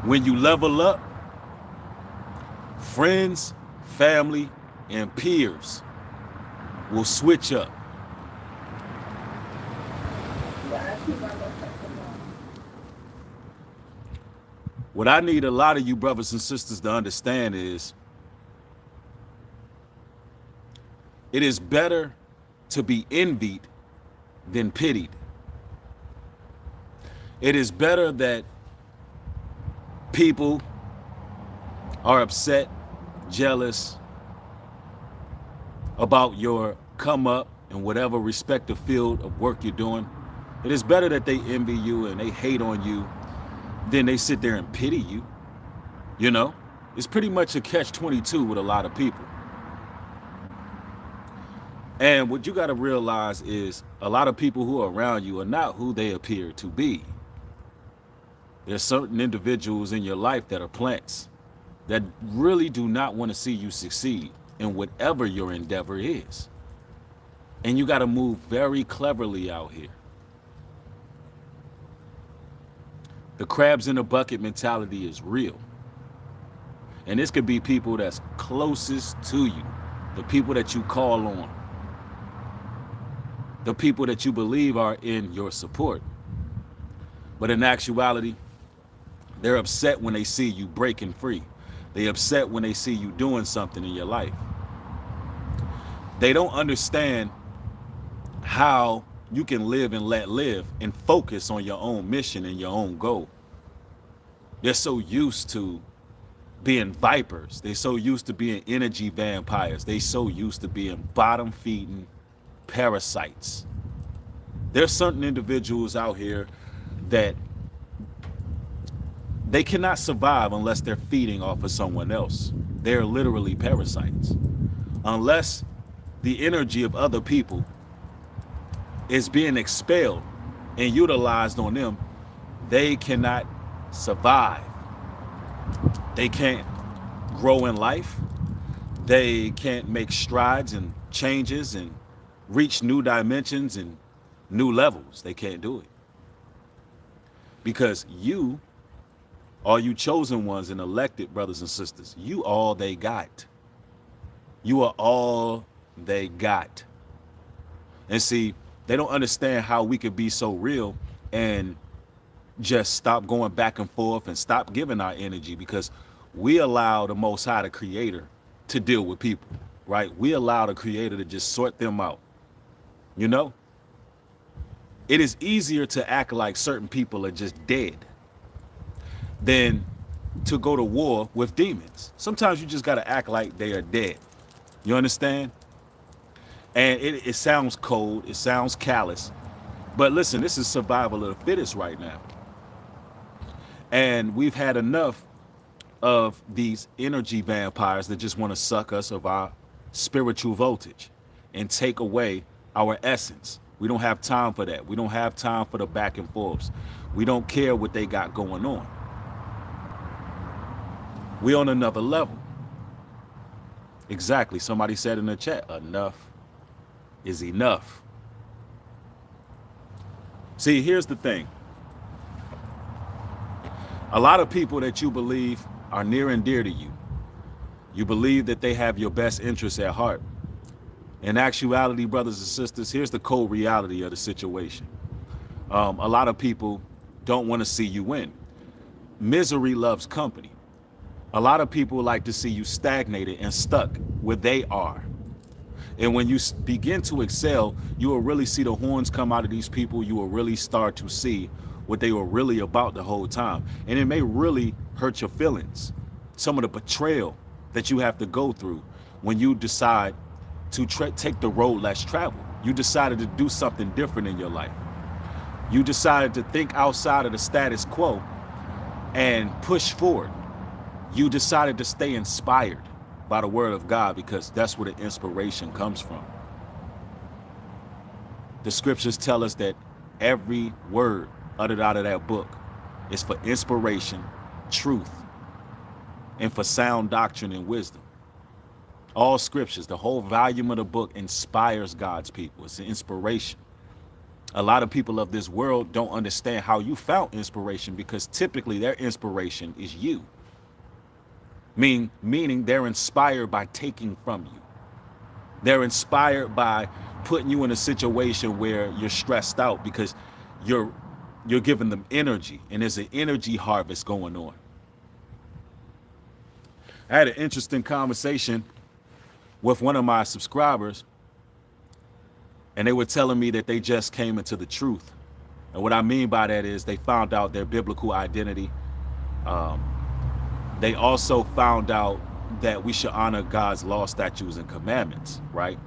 When you level up, friends, family, and peers will switch up. Yeah, I keep my little second on. What I need a lot of you brothers and sisters to understand is it is better to be envied than pitied. It is better that people are upset, jealous about your come up in whatever respective field of work you're doing. It is better that they envy you and they hate on you than they sit there and pity you. You know, it's pretty much a catch 22 with a lot of people. And what you got to realize is a lot of people who are around you are not who they appear to be. There's certain individuals in your life that are plants that really do not want to see you succeed in whatever your endeavor is. And you got to move very cleverly out here. The crabs in the bucket mentality is real. And this could be people that's closest to you, the people that you call on, the people that you believe are in your support. But in actuality, they're upset when they see you breaking free. They're upset when they see you doing something in your life. They don't understand how you can live and let live and focus on your own mission and your own goal. They're so used to being vipers. They're so used to being energy vampires. They're so used to being bottom feeding parasites. There's certain individuals out here that they cannot survive unless they're feeding off of someone else. They're literally parasites. Unless the energy of other people is being expelled and utilized on them, they cannot survive. They can't grow in life. They can't make strides and changes and reach new dimensions and new levels. They can't do it. Because you are you chosen ones and elected brothers and sisters. You all they got. You are all they got. And see, they don't understand how we could be so real and just stop going back and forth and stop giving our energy because we allow the Most High, the Creator, to deal with people, right? We allow the Creator to just sort them out. You know? It is easier to act like certain people are just dead than to go to war with demons. Sometimes you just got to act like they are dead. You understand? And it sounds cold, it sounds callous, but listen, this is survival of the fittest right now. And we've had enough of these energy vampires that just want to suck us of our spiritual voltage and take away our essence. We don't have time for that. We don't have time for the back and forths. We don't care what they got going on. We on another level. Exactly. Somebody said in the chat, enough is enough. See, here's the thing. A lot of people that you believe are near and dear to you, you believe that they have your best interests at heart. In actuality, brothers and sisters, here's the cold reality of the situation. A lot of people don't want to see you win. Misery loves company. A lot of people like to see you stagnated and stuck where they are. And when you begin to excel, you will really see the horns come out of these people. You will really start to see what they were really about the whole time. And it may really hurt your feelings. Some of the betrayal that you have to go through when you decide to take the road less traveled. You decided to do something different in your life. You decided to think outside of the status quo and push forward. You decided to stay inspired by the word of God because that's where the inspiration comes from. The scriptures tell us that every word uttered out of that book is for inspiration, truth, and for sound doctrine and wisdom. All scriptures, the whole volume of the book inspires God's people. It's an inspiration. A lot of people of this world don't understand how you found inspiration because typically their inspiration is you. Meaning they're inspired by taking from you. They're inspired by putting you in a situation where you're stressed out because you're giving them energy, and there's an energy harvest going on. I had an interesting conversation with one of my subscribers, and they were telling me that they just came into the truth. And what I mean by that is they found out their biblical identity. They also found out that we should honor God's law, statutes, and commandments, right?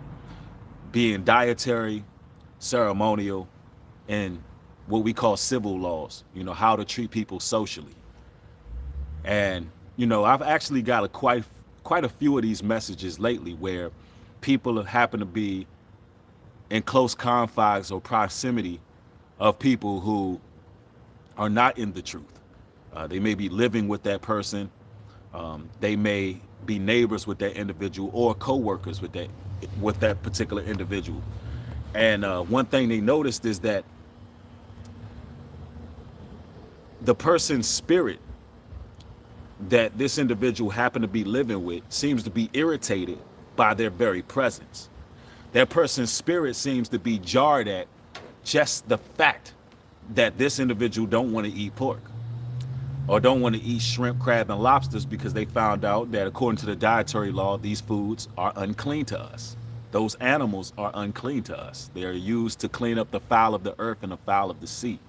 Being dietary, ceremonial, and what we call civil laws, how to treat people socially. And, I've actually got quite a few of these messages lately where people happen to be in close confines or proximity of people who are not in the truth. They may be living with that person. They may be neighbors with that individual or co-workers with that particular individual. And one thing they noticed is that the person's spirit that this individual happened to be living with seems to be irritated by their very presence. That person's spirit seems to be jarred at just the fact that this individual don't want to eat pork or don't want to eat shrimp, crab, and lobsters because they found out that according to the dietary law, these foods are unclean to us. Those animals are unclean to us. They are used to clean up the fowl of the earth and the fowl of the sea.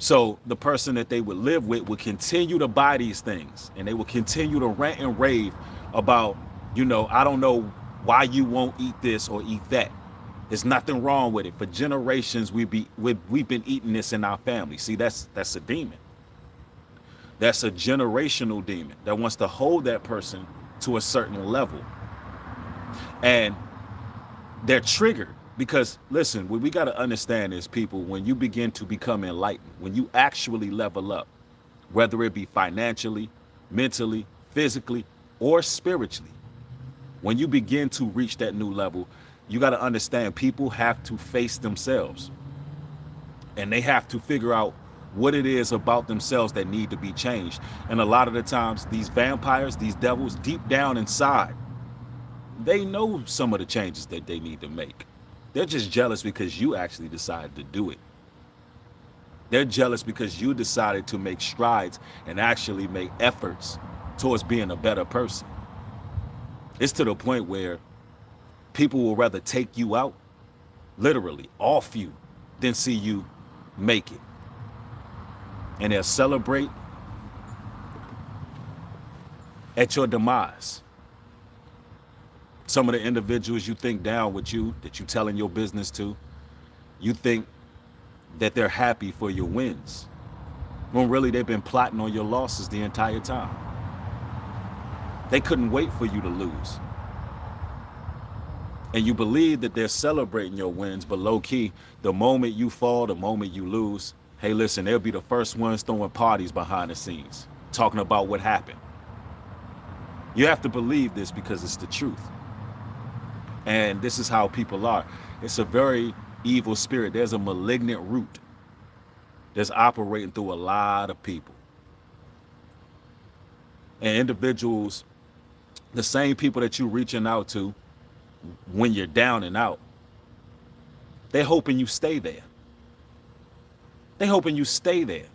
So the person that they would live with would continue to buy these things, and they would continue to rant and rave about, I don't know why you won't eat this or eat that. There's nothing wrong with it. For generations, we've been eating this in our family. See, that's a demon. That's a generational demon that wants to hold that person to a certain level. And they're triggered because, listen, what we got to understand is, people, when you begin to become enlightened, when you actually level up, whether it be financially, mentally, physically, or spiritually, when you begin to reach that new level, you got to understand people have to face themselves. And they have to figure out what it is about themselves that need to be changed. And a lot of the times, these vampires, these devils, deep down inside, they know some of the changes that they need to make. They're just jealous because you actually decided to do it. They're jealous because you decided to make strides and actually make efforts towards being a better person. It's to the point where people will rather take you out, literally off you, than see you make it. And they'll celebrate at your demise. Some of the individuals you think down with you, that you telling your business to, you think that they're happy for your wins, when really they've been plotting on your losses the entire time. They couldn't wait for you to lose. And you believe that they're celebrating your wins, but low key, the moment you fall, the moment you lose, hey, listen, they'll be the first ones throwing parties behind the scenes, talking about what happened. You have to believe this because it's the truth. And this is how people are. It's a very evil spirit. There's a malignant root that's operating through a lot of people. And individuals, the same people that you're reaching out to when you're down and out, they're hoping you stay there. They're hoping you stay there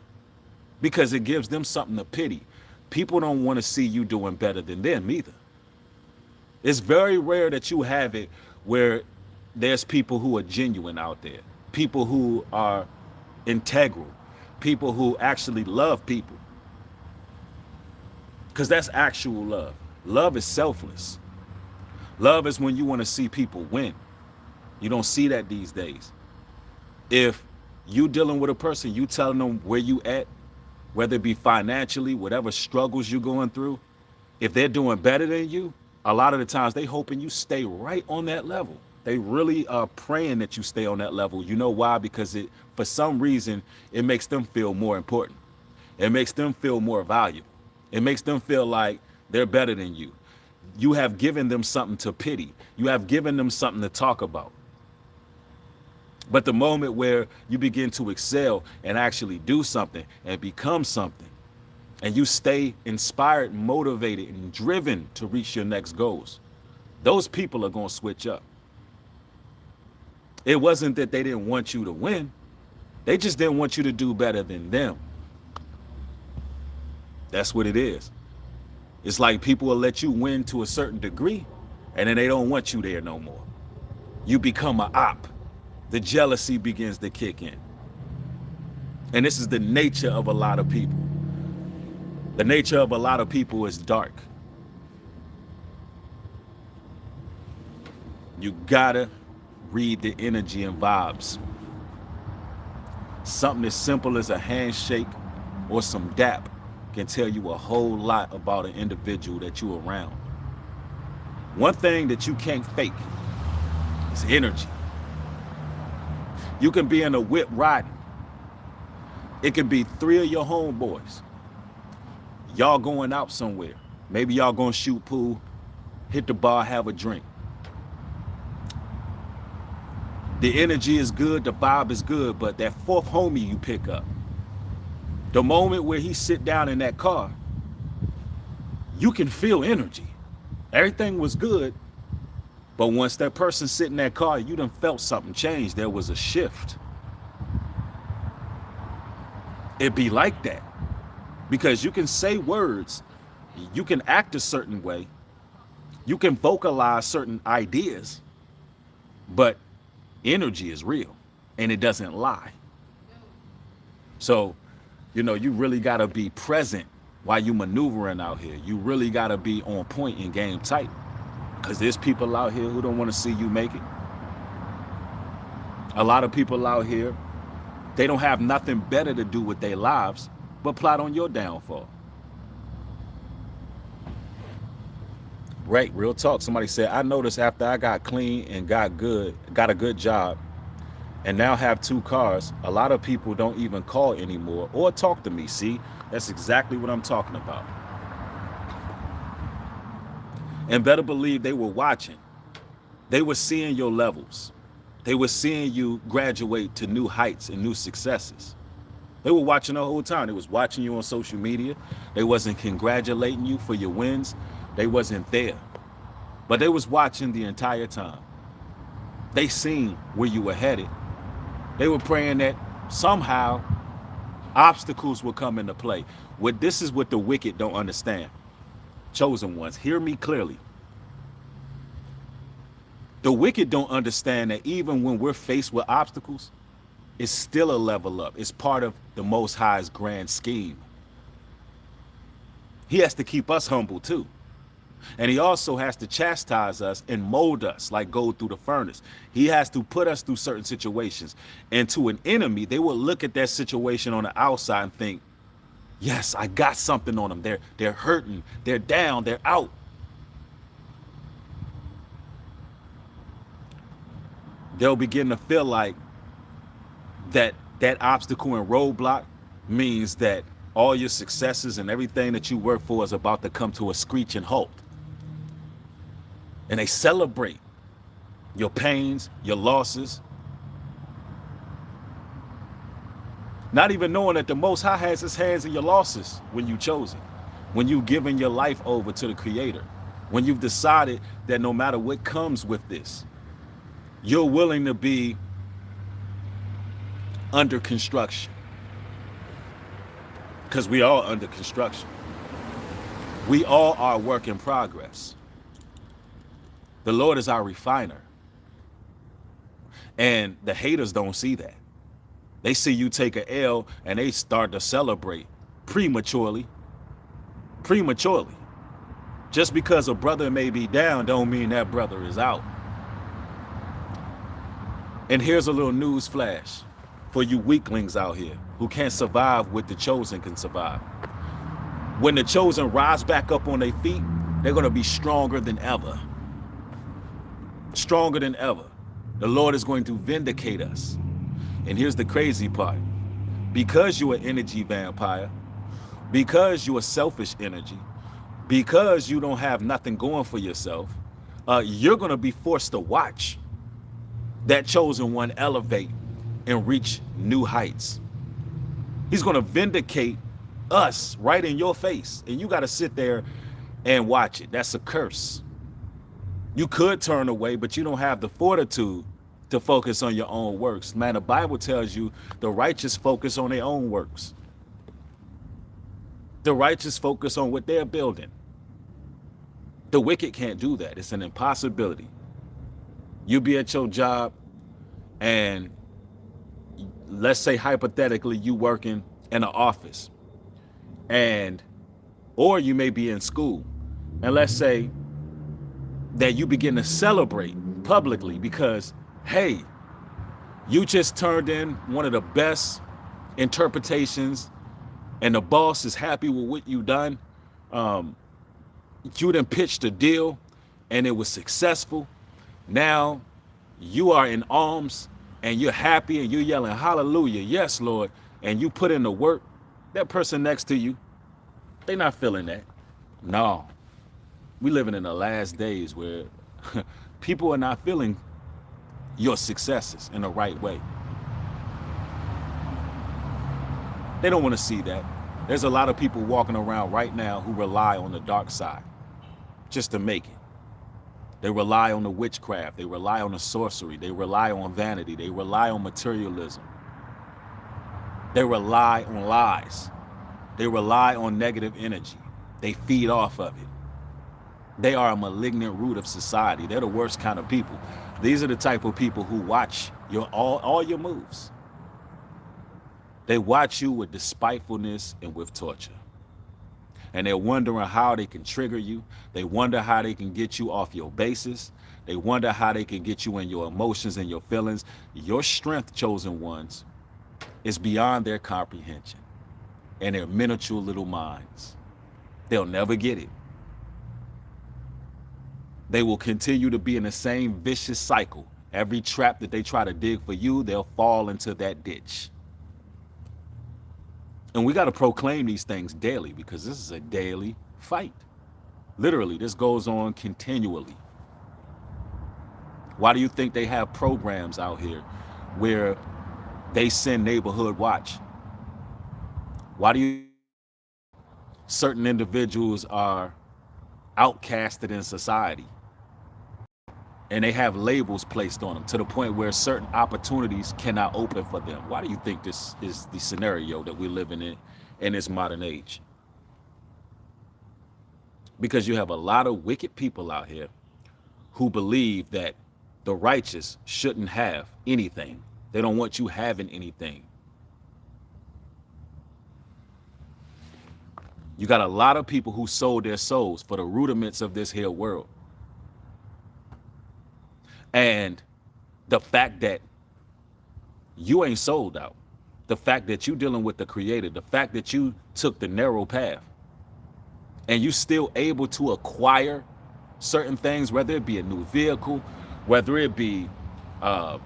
because it gives them something to pity. People don't want to see you doing better than them either. It's very rare that you have it where there's people who are genuine out there, people who are integral, people who actually love people. Because that's actual love. Love is selfless. Love is when you want to see people win. You don't see that these days. If you dealing with a person, you telling them where you at, whether it be financially, whatever struggles you're going through, if they're doing better than you, a lot of the times they hoping you stay right on that level. They really are praying that you stay on that level. You know why? Because for some reason, it makes them feel more important. It makes them feel more valuable. It makes them feel like they're better than you. You have given them something to pity. You have given them something to talk about. But the moment where you begin to excel and actually do something and become something, and you stay inspired, motivated, and driven to reach your next goals, those people are going to switch up. It wasn't that they didn't want you to win. They just didn't want you to do better than them. That's what it is. It's like people will let you win to a certain degree, and then they don't want you there no more. You become an op. The jealousy begins to kick in. And this is the nature of a lot of people. The nature of a lot of people is dark. You gotta read the energy and vibes. Something as simple as a handshake or some dap can tell you a whole lot about an individual that you're around. One thing that you can't fake is energy. You can be in a whip riding. It can be 3 of your homeboys. Y'all going out somewhere. Maybe y'all gonna shoot pool, hit the bar, have a drink. The energy is good, the vibe is good, but that fourth homie you pick up, the moment where he sit down in that car, you can feel energy. Everything was good, but once that person sit in that car, you done felt something change. There was a shift. It be like that. Because you can say words, you can act a certain way, you can vocalize certain ideas, but energy is real and it doesn't lie. So, you really gotta be present while you maneuvering out here. You really gotta be on point and game tight. Because there's people out here who don't want to see you make it. A lot of people out here, they don't have nothing better to do with their lives but plot on your downfall. Right, real talk. Somebody said, I noticed after I got clean and got a good job, and now have 2 cars, a lot of people don't even call anymore or talk to me. See, that's exactly what I'm talking about. And better believe they were watching. They were seeing your levels. They were seeing you graduate to new heights and new successes. They were watching the whole time. They was watching you on social media. They wasn't congratulating you for your wins. They wasn't there. But they was watching the entire time. They seen where you were headed. They were praying that somehow obstacles would come into play. This is what the wicked don't understand. Chosen ones, hear me clearly. The wicked don't understand that even when we're faced with obstacles, it's still a level up. It's part of the Most High's grand scheme. He has to keep us humble too. And he also has to chastise us and mold us like gold through the furnace. He has to put us through certain situations. And to an enemy, they will look at that situation on the outside and think, yes, I got something on them. They're hurting. They're down. They're out. They'll begin to feel like that obstacle and roadblock means that all your successes and everything that you work for is about to come to a screeching halt. And they celebrate your pains, your losses, not even knowing that the Most High has his hands in your losses when you chose it, when you've given your life over to the Creator, when you've decided that no matter what comes with this, you're willing to be under construction. Because we are under construction. We all are a work in progress. The Lord is our refiner. And the haters don't see that. They see you take an L and they start to celebrate prematurely. Prematurely. Just because a brother may be down don't mean that brother is out. And here's a little news flash for you weaklings out here who can't survive what the chosen can survive. When the chosen rise back up on their feet, they're going to be stronger than ever. Stronger than ever. The Lord is going to vindicate us. And here's the crazy part. Because you're an energy vampire, because you're a selfish energy, because you don't have nothing going for yourself, you're going to be forced to watch. that chosen one elevate and reach new heights. He's going to vindicate us right in your face. And you got to sit there and watch it. That's a curse. You could turn away, but you don't have the fortitude to focus on your own works. Man, the Bible tells you the righteous focus on their own works. The righteous focus on what they're building. The wicked can't do that. It's an impossibility. You be at your job and let's say hypothetically you working in an office or you may be in school, and let's say that you begin to celebrate publicly because, hey, you just turned in one of the best interpretations and the boss is happy with what you done. You done pitched a deal and it was successful. Now you are in arms and you're happy and you're yelling, hallelujah, yes, Lord, and you put in the work. That person next to you, they not feeling that. No, we living in the last days where people are not feeling your successes in the right way. They don't want to see that. There's a lot of people walking around right now who rely on the dark side just to make it. They rely on the witchcraft. They rely on the sorcery. They rely on vanity. They rely on materialism. They rely on lies. They rely on negative energy. They feed off of it. They are a malignant root of society. They're the worst kind of people. These are the type of people who watch your all your moves. They watch you with despitefulness and with torture. And they're wondering how they can trigger you. They wonder how they can get you off your bases. They wonder how they can get you in your emotions and your feelings. Your strength, chosen ones, is beyond their comprehension and their miniature little minds. They'll never get it. They will continue to be in the same vicious cycle. Every trap that they try to dig for you, they'll fall into that ditch. And we got to proclaim these things daily because this is a daily fight. Literally, this goes on continually. Why do you think they have programs out here where they send neighborhood watch? Why do you certain individuals are outcasted in society? And they have labels placed on them to the point where certain opportunities cannot open for them. Why do you think this is the scenario that we're living in this modern age? Because you have a lot of wicked people out here who believe that the righteous shouldn't have anything. They don't want you having anything. You got a lot of people who sold their souls for the rudiments of this here world. And the fact that you ain't sold out, the fact that you dealing with the Creator, the fact that you took the narrow path and you still able to acquire certain things, whether it be a new vehicle, whether it be a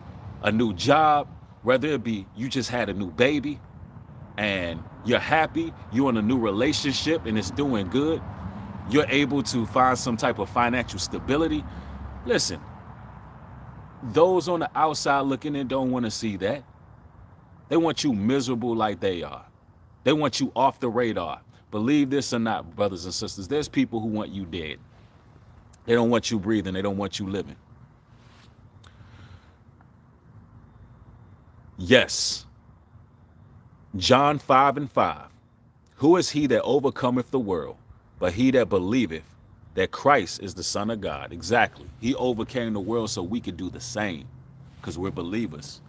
new job, whether it be you just had a new baby and you're happy, you're in a new relationship and it's doing good, you're able to find some type of financial stability. Listen, those on the outside looking in don't want to see that. They want you miserable like they are. They want you off the radar. Believe this or not, brothers and sisters, there's people who want you dead. They don't want you breathing. They don't want you living. Yes. John 5:5. Who is he that overcometh the world, but he that believeth that Christ is the Son of God? Exactly. He overcame the world so we could do the same because we're believers.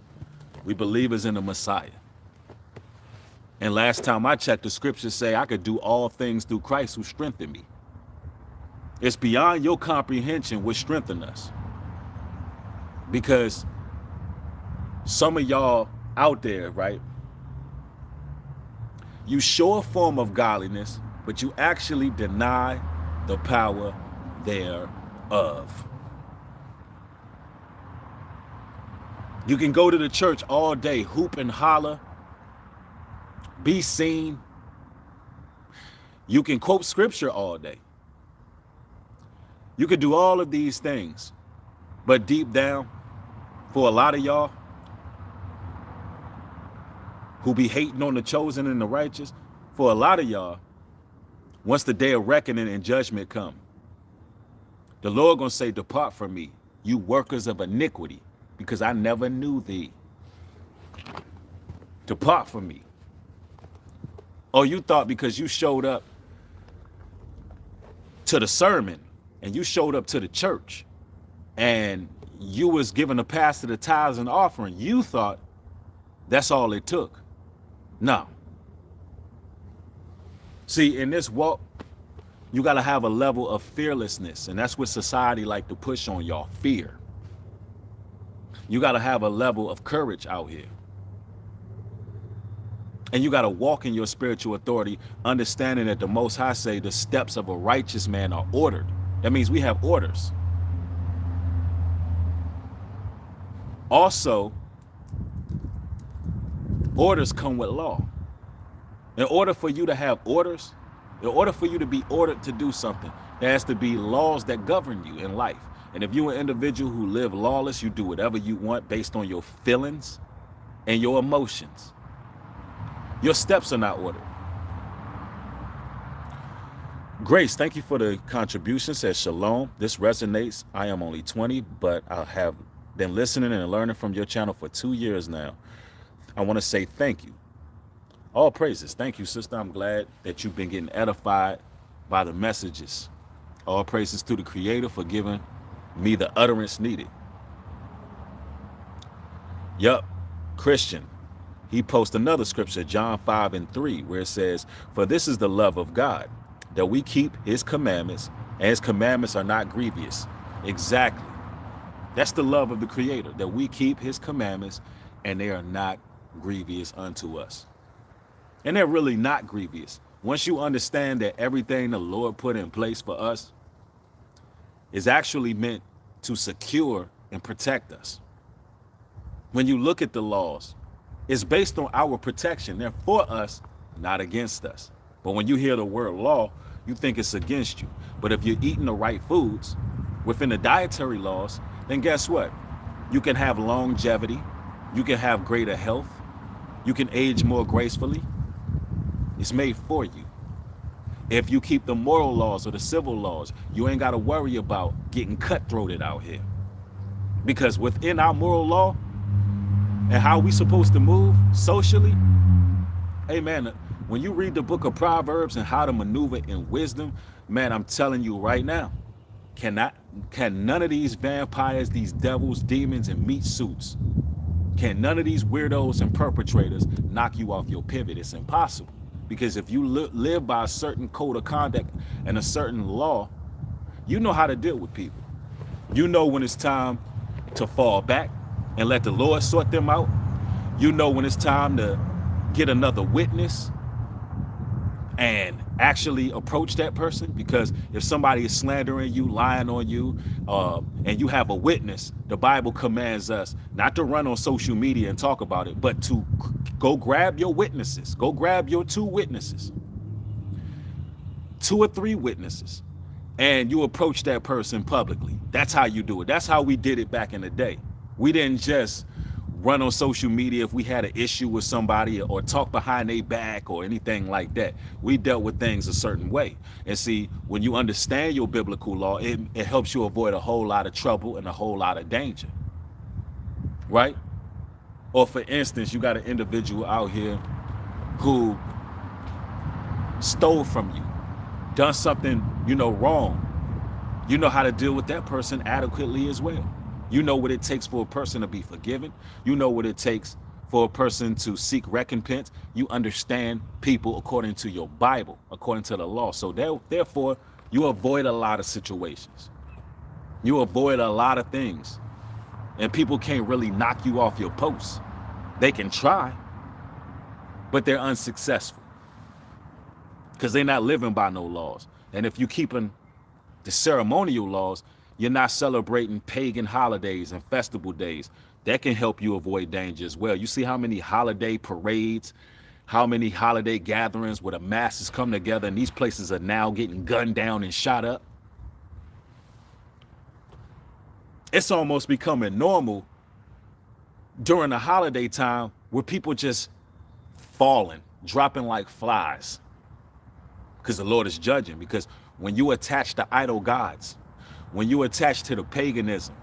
We believers in the Messiah. And last time I checked, the scriptures say I could do all things through Christ who strengthened me. It's beyond your comprehension what strengthened us. Because some of y'all out there, right? You show a form of godliness, but you actually deny the power thereof. You can go to the church all day, hoop and holler, be seen. You can quote scripture all day. You could do all of these things, but deep down, For a lot of y'all who be hating on the chosen and the righteous, for a lot of y'all, once the day of reckoning and judgment come, the Lord gonna say, depart from me, you workers of iniquity, because I never knew thee. Depart from me. Or you thought because you showed up to the sermon and you showed up to the church and you was giving the pastor the tithes and offering, you thought that's all it took. No. See, in this walk, you got to have a level of fearlessness, and that's what society like to push on y'all, fear. You got to have a level of courage out here. And you got to walk in your spiritual authority, understanding that the Most High say the steps of a righteous man are ordered. That means we have orders. Also, orders come with law. In order for you to have orders, in order for you to be ordered to do something, there has to be laws that govern you in life. And if you're an individual who live lawless, you do whatever you want based on your feelings and your emotions. Your steps are not ordered. Grace, thank you for the contribution. Says shalom. This resonates. I am only 20, but I have been listening and learning from your channel for 2 years now. I want to say thank you. All praises. Thank you, sister. I'm glad that you've been getting edified by the messages. All praises to the Creator for giving me the utterance needed. Yup. Christian. He posts another scripture, John 5:3, where it says, for this is the love of God, that we keep his commandments, and his commandments are not grievous. Exactly. That's the love of the Creator, that we keep his commandments, and they are not grievous unto us. And they're really not grievous. Once you understand that everything the Lord put in place for us is actually meant to secure and protect us. When you look at the laws, it's based on our protection. They're for us, not against us. But when you hear the word law, you think it's against you. But if you're eating the right foods within the dietary laws, then guess what? You can have longevity. You can have greater health. You can age more gracefully. It's made for you. If you keep the moral laws or the civil laws, you ain't got to worry about getting cutthroated out here. Because within our moral law, and how we supposed to move socially, hey man, when you read the book of Proverbs and how to maneuver in wisdom, man, I'm telling you right now, can none of these vampires, these devils, demons, and meat suits, can none of these weirdos and perpetrators knock you off your pivot? It's impossible. Because if you live by a certain code of conduct and a certain law, you know how to deal with people. You know when it's time to fall back and let the Lord sort them out. You know when it's time to get another witness and actually approach that person. Because if somebody is slandering you, lying on you, and you have a witness, the Bible commands us not to run on social media and talk about it, but to go grab your witnesses. Go grab your 2 witnesses, 2 or 3 witnesses, and you approach that person publicly. That's how you do it. That's how we did it back in the day. We didn't just run on social media if we had an issue with somebody or talk behind their back or anything like that. We dealt with things a certain way. And see, when you understand your biblical law, it helps you avoid a whole lot of trouble and a whole lot of danger. Right? Or for instance, you got an individual out here who stole from you, done something, wrong. You know how to deal with that person adequately as well. You know what it takes for a person to be forgiven. You know what it takes for a person to seek recompense. You understand people according to your Bible, according to the law. So therefore, you avoid a lot of situations. You avoid a lot of things. And people can't really knock you off your post. They can try, but they're unsuccessful because they're not living by no laws. And if you're keeping the ceremonial laws, you're not celebrating pagan holidays and festival days. That can help you avoid danger as well. You see how many holiday parades, how many holiday gatherings where the masses come together and these places are now getting gunned down and shot up? It's almost becoming normal during the holiday time where people just falling, dropping like flies, because the Lord is judging. Because when you attach to idol gods, when you attach to the paganism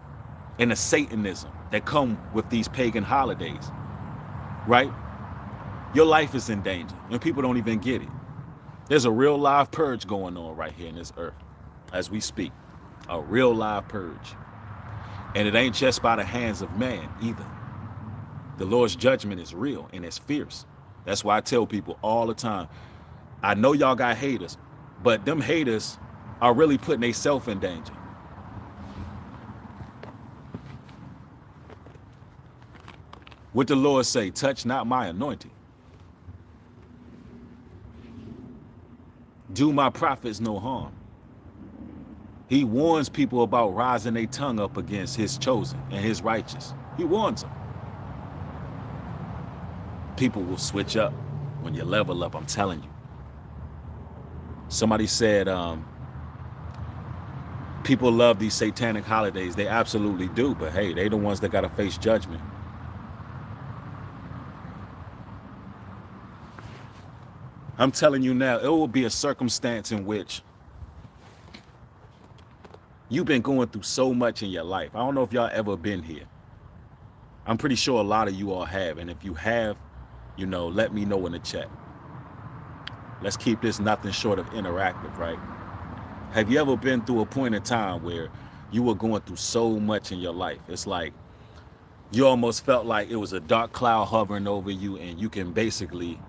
and the Satanism that come with these pagan holidays, right? Your life is in danger and people don't even get it. There's a real live purge going on right here in this earth as we speak. A real live purge. And it ain't just by the hands of man either. The Lord's judgment is real and it's fierce. That's why I tell people all the time, I know y'all got haters, but them haters are really putting themselves in danger. What the Lord say, touch not my anointing. Do my prophets no harm. He warns people about rising their tongue up against his chosen and his righteous. He warns them. People will switch up when you level up, I'm telling you. Somebody said, people love these satanic holidays. They absolutely do, but hey, they the ones that gotta face judgment. I'm telling you now, it will be a circumstance in which you've been going through so much in your life. I don't know if y'all ever been here. I'm pretty sure a lot of you all have. And if you have, you know, let me know in the chat. Let's keep this nothing short of interactive, right? Have you ever been through a point in time where you were going through so much in your life? It's like you almost felt like it was a dark cloud hovering over you and you can basically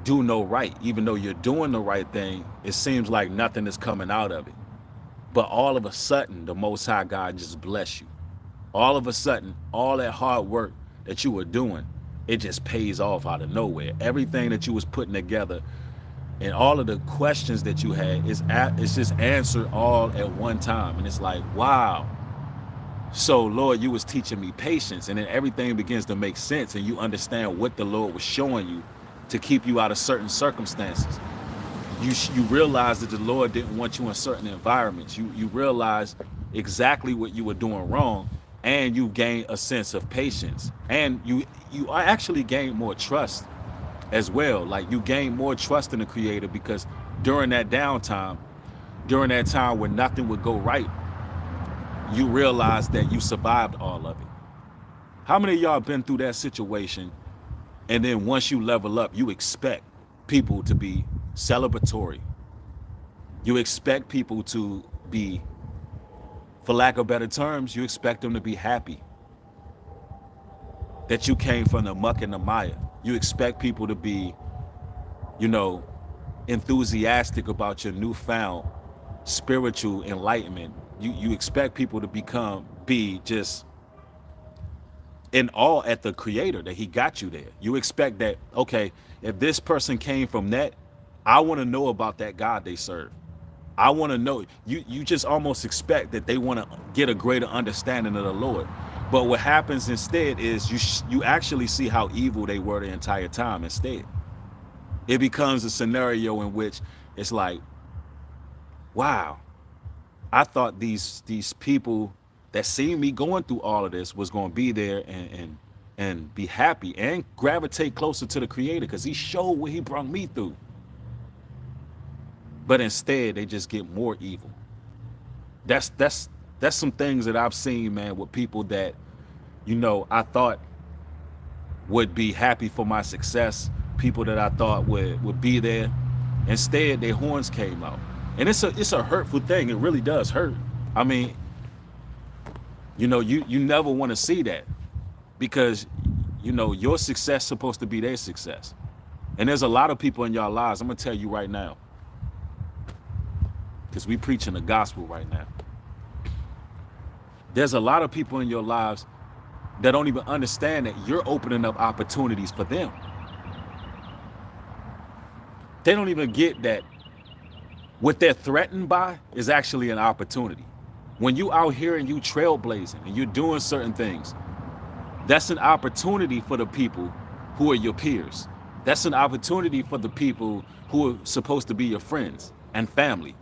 do no right. Even though you're doing the right thing, it seems like nothing is coming out of it. But all of a sudden, the Most High God just bless you. All of a sudden, all that hard work that you were doing, it just pays off out of nowhere. Everything that you was putting together and all of the questions that you had, it's just answered all at one time. And it's like, wow. So, Lord, you was teaching me patience, and then everything begins to make sense, and you understand what the Lord was showing you to keep you out of certain circumstances. You realize that the Lord didn't want you in certain environments. You realize exactly what you were doing wrong, and you gain a sense of patience, and you actually gain more trust as well. Like you gain more trust in the Creator, because during that downtime, during that time when nothing would go right, you realize that you survived all of it. How many of y'all been through that situation, and then once you level up, you expect people to be celebratory? You expect people to be, for lack of better terms, you expect them to be happy that you came from the muck and the mire. You expect people to be, you know, enthusiastic about your newfound spiritual enlightenment. You expect people to be just in awe at the Creator that he got you there. You expect that, okay, if this person came from that, I want to know about that God they serve. I want to know. You just almost expect that they want to get a greater understanding of the Lord. But what happens instead is you actually see how evil they were the entire time instead. It becomes a scenario in which it's like, wow, I thought these people that seen me going through all of this was going to be there and be happy and gravitate closer to the Creator, because he showed what he brought me through. But instead, they just get more evil. That's some things that I've seen, man, with people that, you know, I thought would be happy for my success, people that I thought would be there. Instead, their horns came out. And it's a hurtful thing. It really does hurt. I mean, you know, you never want to see that, because, you know, your success is supposed to be their success. And there's a lot of people in y'all lives, I'm going to tell you right now, because we preaching the gospel right now. There's a lot of people in your lives that don't even understand that you're opening up opportunities for them. They don't even get that what they're threatened by is actually an opportunity. When you out here and you trailblazing and you're doing certain things, that's an opportunity for the people who are your peers. That's an opportunity for the people who are supposed to be your friends and family.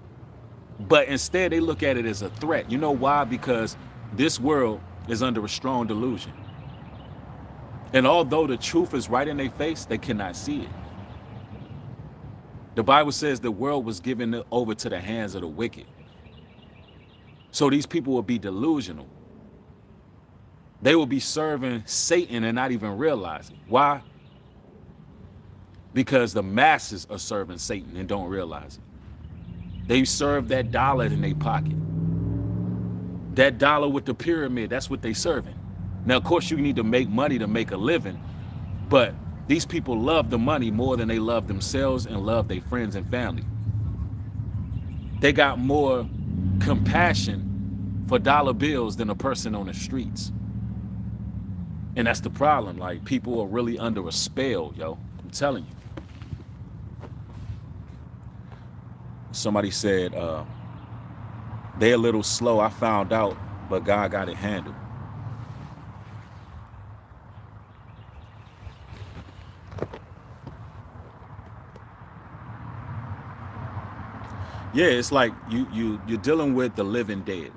But instead they look at it as a threat. You know why? Because this world is under a strong delusion. And although the truth is right in their face, they cannot see it. The Bible says the world was given over to the hands of the wicked. So these people will be delusional. They will be serving Satan and not even realizing. Why? Because the masses are serving Satan and don't realize it. They serve that dollar in their pocket. That dollar with the pyramid, that's what they serving. Now, of course, you need to make money to make a living, but these people love the money more than they love themselves and love their friends and family. They got more compassion for dollar bills than a person on the streets. And that's the problem. Like, people are really under a spell, yo. I'm telling you. Somebody said, they a little slow, I found out, but God got it handled. Yeah, it's like you're dealing with the living dead.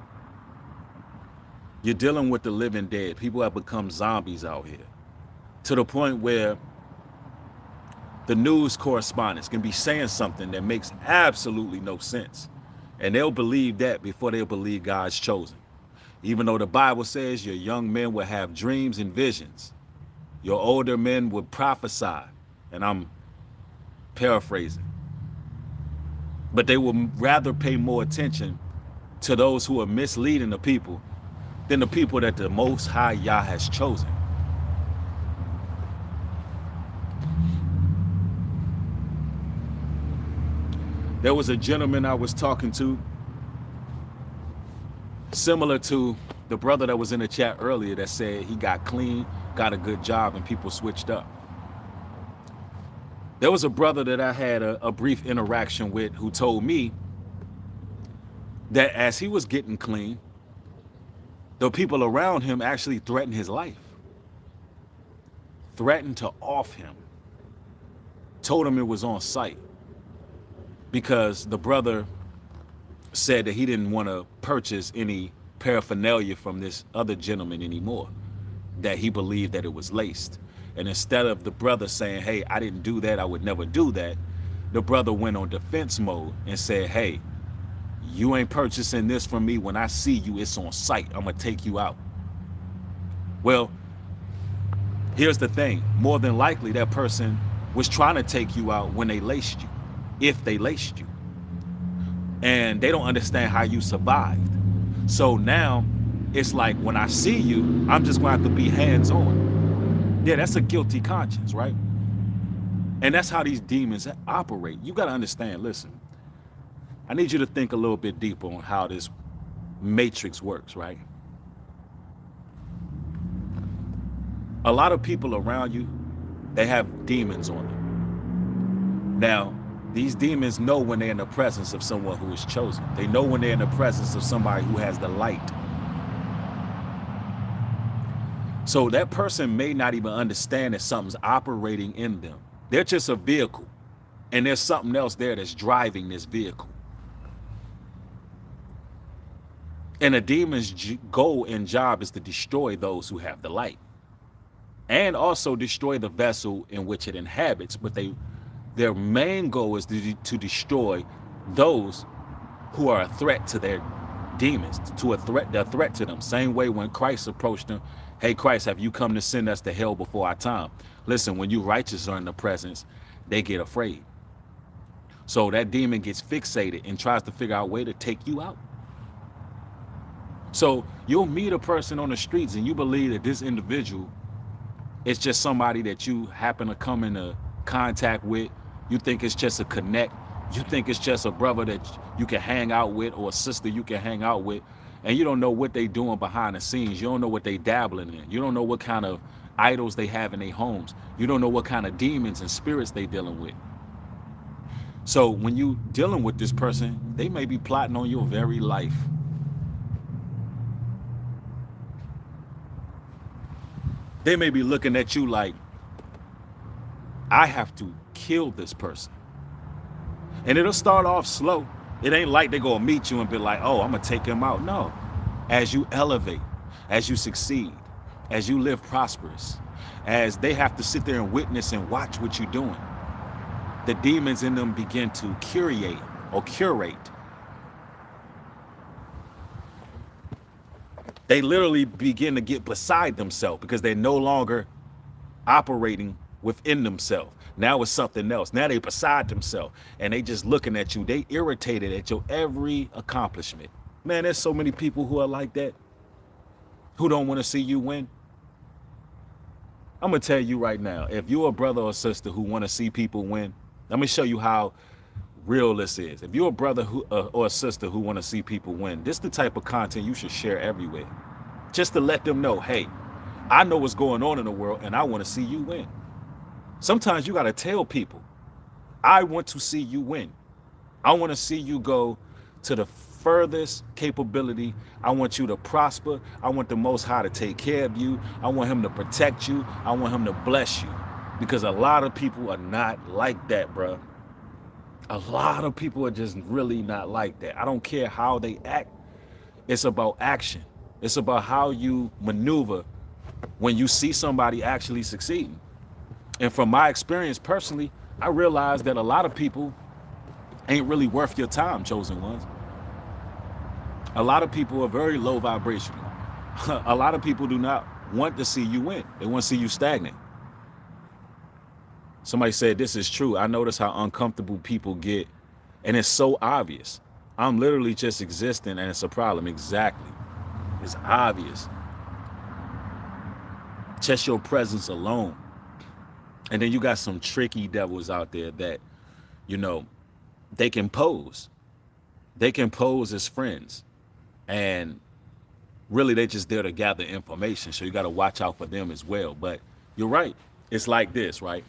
You're dealing with the living dead. People have become zombies out here to the point where the news correspondents can be saying something that makes absolutely no sense. And they'll believe that before they'll believe God's chosen. Even though the Bible says your young men will have dreams and visions. Your older men will prophesy. And I'm paraphrasing. But they will rather pay more attention to those who are misleading the people than the people that the Most High Yah has chosen. There was a gentleman I was talking to, similar to the brother that was in the chat earlier that said he got clean, got a good job, and people switched up. There was a brother that I had a brief interaction with who told me that as he was getting clean, the people around him actually threatened his life. Threatened to off him. Told him it was on sight. Because the brother said that he didn't want to purchase any paraphernalia from this other gentleman anymore. That he believed that it was laced. And instead of the brother saying, hey, I didn't do that, I would never do that, the brother went on defense mode and said, hey, you ain't purchasing this from me. When I see you, it's on sight. I'm going to take you out. Well, here's the thing. More than likely, that person was trying to take you out when they laced you, if they laced you. And they don't understand how you survived. So now it's like, when I see you, I'm just going to have to be hands-on. Yeah, that's a guilty conscience, right? And that's how these demons operate. You got to understand, listen, I need you to think a little bit deeper on how this matrix works, right? A lot of people around you, they have demons on them. Now, these demons know when they're in the presence of someone who is chosen. They know when they're in the presence of somebody who has the light. So that person may not even understand that something's operating in them. They're just a vehicle. And there's something else there that's driving this vehicle. And a demon's goal and job is to destroy those who have the light. And also destroy the vessel in which it inhabits. But their main goal is to destroy those who are a threat to their demons, they're a threat to them. Same way when Christ approached them, hey, Christ, have you come to send us to hell before our time? Listen, when you righteous are in the presence, they get afraid. So that demon gets fixated and tries to figure out a way to take you out. So you'll meet a person on the streets and you believe that this individual is just somebody that you happen to come into contact with. You think it's just a connect. You think it's just a brother that you can hang out with or a sister you can hang out with. And you don't know what they doing behind the scenes. You don't know what they dabbling in. You don't know what kind of idols they have in their homes. You don't know what kind of demons and spirits they dealing with. So when you dealing with this person, they may be plotting on your very life. They may be looking at you like, I have to kill this person. And it'll start off slow. It ain't like they're going to meet you and be like, oh, I'm going to take him out. No. As you elevate, as you succeed, as you live prosperous, as they have to sit there and witness and watch what you're doing. The demons in them begin to curate. They literally begin to get beside themselves because they're no longer operating within themselves. Now it's something else. Now they beside themselves and they just looking at you. They irritated at your every accomplishment. Man, there's so many people who are like that, who don't want to see you win. I'm gonna tell you right now, if you're a brother or sister who want to see people win, let me show you how real this is. If you're a brother or a sister who want to see people win, this is the type of content you should share everywhere, just to let them know, hey, I know what's going on in the world and I want to see you win. Sometimes you got to tell people, I want to see you win. I want to see you go to the furthest capability. I want you to prosper. I want the Most High to take care of you. I want him to protect you. I want him to bless you. Because a lot of people are not like that, bro. A lot of people are just really not like that. I don't care how they act. It's about action. It's about how you maneuver when you see somebody actually succeeding. And from my experience personally, I realized that a lot of people ain't really worth your time, chosen ones. A lot of people are very low vibrational. A lot of people do not want to see you win. They want to see you stagnant. Somebody said this is true. I notice how uncomfortable people get, and it's so obvious. I'm literally just existing and it's a problem. Exactly. It's obvious. Just your presence alone. And then you got some tricky devils out there that, you know, they can pose. They can pose as friends. And really they just there to gather information. So you got to watch out for them as well. But you're right. It's like this, right?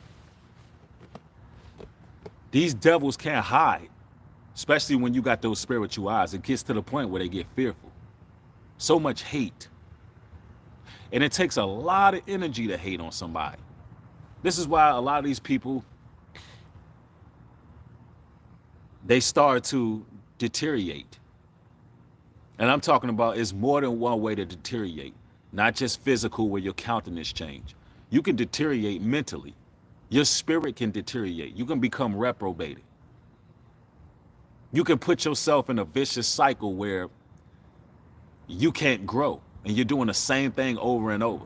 These devils can't hide, especially when you got those spiritual eyes. It gets to the point where they get fearful. So much hate. And it takes a lot of energy to hate on somebody. This is why a lot of these people, they start to deteriorate. And I'm talking about it's more than one way to deteriorate, not just physical where your countenance change. You can deteriorate mentally. Your spirit can deteriorate. You can become reprobated. You can put yourself in a vicious cycle where you can't grow and you're doing the same thing over and over.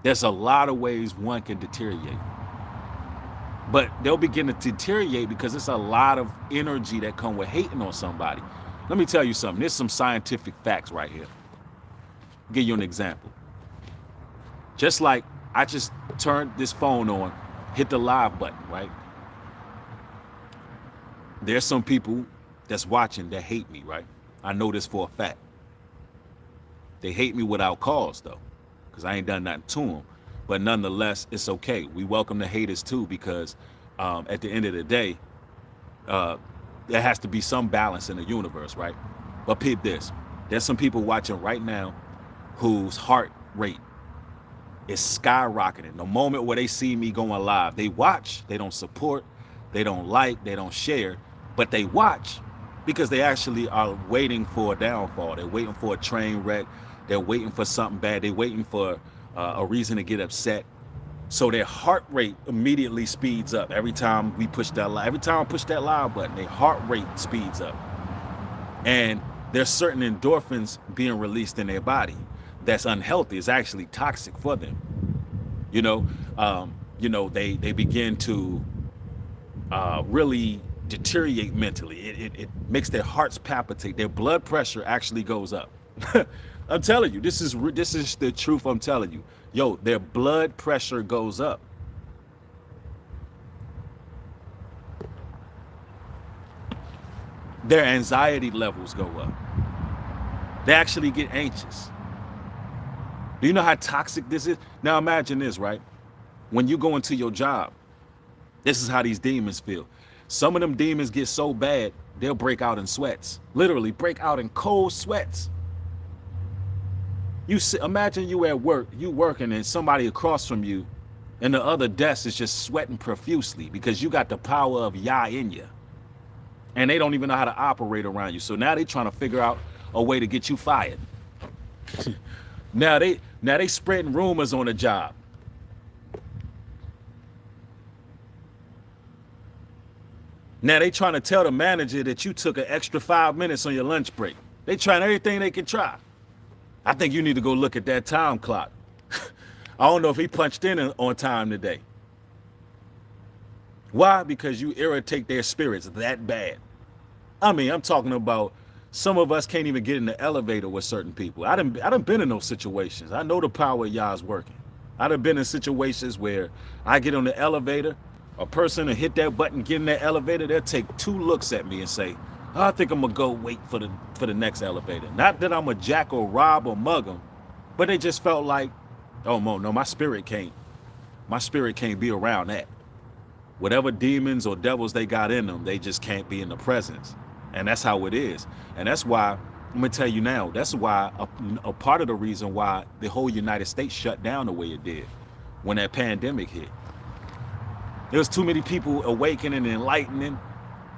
There's a lot of ways one can deteriorate. But they'll begin to deteriorate because it's a lot of energy that come with hating on somebody. Let me tell you something. There's some scientific facts right here. I'll give you an example. Just like I just turned this phone on, hit the live button, right? There's some people that's watching that hate me, right? I know this for a fact. They hate me without cause, though, because I ain't done nothing to them. But nonetheless, it's okay. We welcome the haters, too, because at the end of the day, there has to be some balance in the universe, right? But peep this. There's some people watching right now whose heart rate is skyrocketing. The moment where they see me going live, they watch, they don't support, they don't like, they don't share, but they watch because they actually are waiting for a downfall. They're waiting for a train wreck. They're waiting for something bad. They're waiting for a reason to get upset. So their heart rate immediately speeds up every time we push that live. Every time I push that live button, their heart rate speeds up. And there's certain endorphins being released in their body that's unhealthy. It's actually toxic for them. You know, they begin to really deteriorate mentally. It makes their hearts palpitate. Their blood pressure actually goes up. I'm telling you, this is the truth. I'm telling you, yo, their blood pressure goes up. Their anxiety levels go up. They actually get anxious. Do you know how toxic this is? Now imagine this, right? When you go into your job, this is how these demons feel. Some of them demons get so bad, they'll break out in sweats. Literally break out in cold sweats. Imagine you at work, you working and somebody across from you and the other desk is just sweating profusely because you got the power of Yah in you. And they don't even know how to operate around you. So now they trying to figure out a way to get you fired. Now they spreading rumors on the job. Now they trying to tell the manager that you took an extra 5 minutes on your lunch break. They trying everything they can try. I think you need to go look at that time clock. I don't know if he punched in on time today. Why? Because you irritate their spirits that bad. I mean, I'm talking about some of us can't even get in the elevator with certain people. I done been in those situations. I know the power of y'all's working. I done been in situations where I get on the elevator, a person will hit that button, get in that elevator, they'll take 2 looks at me and say, oh, I think I'm gonna go wait for the next elevator. Not that I'm a jack or rob or mug them, but they just felt like, oh no, my spirit can't be around that. Whatever demons or devils they got in them, they just can't be in the presence. And that's how it is. And that's why, I'm gonna tell you now, that's why a part of the reason why the whole United States shut down the way it did when that pandemic hit. There was too many people awakening and enlightening,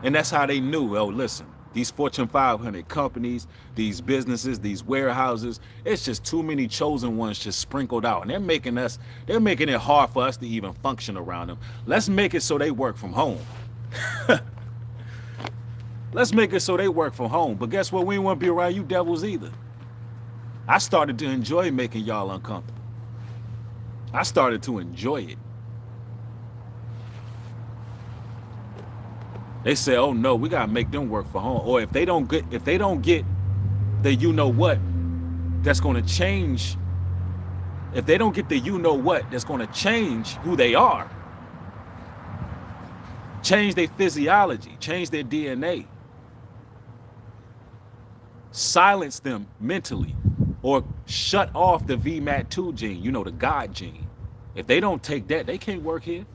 and that's how they knew, oh, listen, these Fortune 500 companies, these businesses, these warehouses, it's just too many chosen ones just sprinkled out. And they're making it hard for us to even function around them. Let's make it so they work from home. Let's make it so they work from home. But guess what? We ain't want to be around you devils either. I started to enjoy making y'all uncomfortable. I started to enjoy it. They say, oh no, we gotta make them work for home. Or if they don't get the you know what that's gonna change, if they don't get the you know what that's gonna change who they are, change their physiology, change their DNA, silence them mentally, or shut off the VMAT2 gene, you know, the God gene. If they don't take that, they can't work here.